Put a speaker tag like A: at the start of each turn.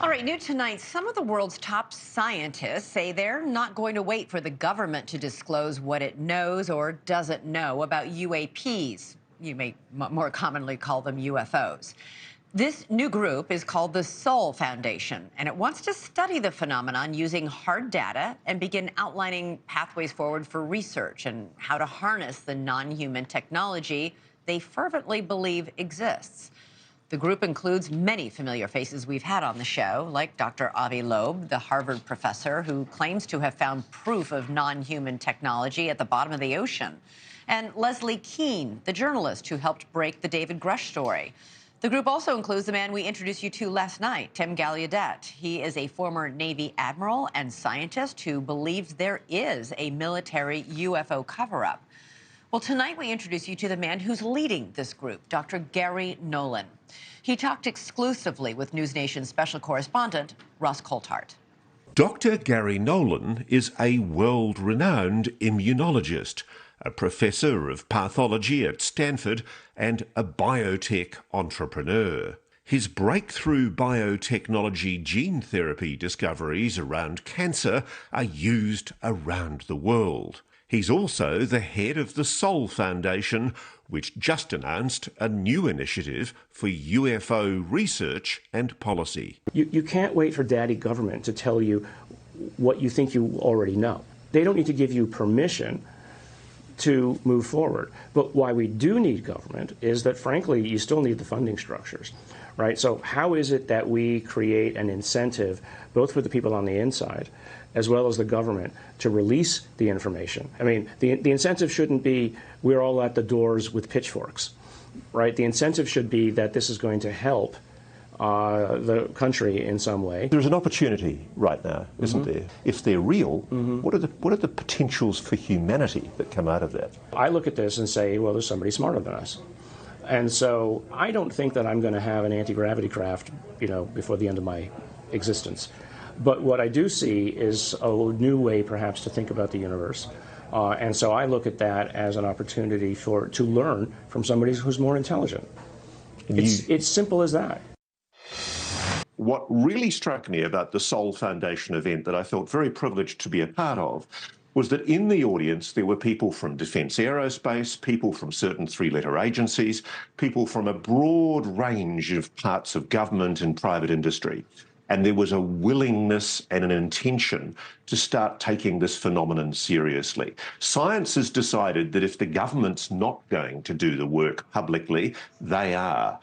A: All right, new tonight, some of the world's top scientists say they're not going to wait for the government to disclose what it knows or doesn't know about UAPs. You may more commonly call them UFOs. This new group is called the Sol Foundation, and it wants to study the phenomenon using hard data and begin outlining pathways forward for research and how to harness the non-human technology they fervently believe exists. The group includes many familiar faces we've had on the show, like Dr. Avi Loeb, the Harvard professor who claims to have found proof of non-human technology at the bottom of the ocean, and Leslie Kean, the journalist who helped break the David Grush story. The group also includes the man we introduced you to last night, Tim Gallaudet. He is a former Navy admiral and scientist who believes there is a military UFO cover-up. Well, tonight we introduce you to the man who's leading this group, Dr. Garry Nolan. He talked exclusively with News Nation special correspondent Ross Coulthart.
B: Dr. Garry Nolan is a world-renowned immunologist, a professor of pathology at Stanford and a biotech entrepreneur. His breakthrough biotechnology gene therapy discoveries around cancer are used around the world. He's also the head of the Sol Foundation, which just announced a new initiative for UFO research and policy.
C: You can't wait for daddy government to tell you what you think you already know. They don't need to give you permission to move forward. But why we do need government is that, frankly, you still need the funding structures, right? So how is it that we create an incentive, both for the people on the inside as well as the government, to release the information? I mean, the incentive shouldn't be we're all at the doors with pitchforks, right? The incentive should be that this is going to help the country in some way.
B: There's an opportunity right now, isn't there? If they're real, what are the potentials for humanity that come out of that?
C: I look at this and say, well, there's somebody smarter than us. And so I don't think that I'm going to have an anti-gravity craft, before the end of my existence. But what I do see is a new way, perhaps, to think about the universe. And so I look at that as an opportunity to learn from somebody who's more intelligent. It's simple as that.
B: What really struck me about the Sol Foundation event that I felt very privileged to be a part of was that in the audience there were people from Defence Aerospace, people from certain three-letter agencies, people from a broad range of parts of government and private industry. And there was a willingness and an intention to start taking this phenomenon seriously. Science has decided that if the government's not going to do the work publicly, they are.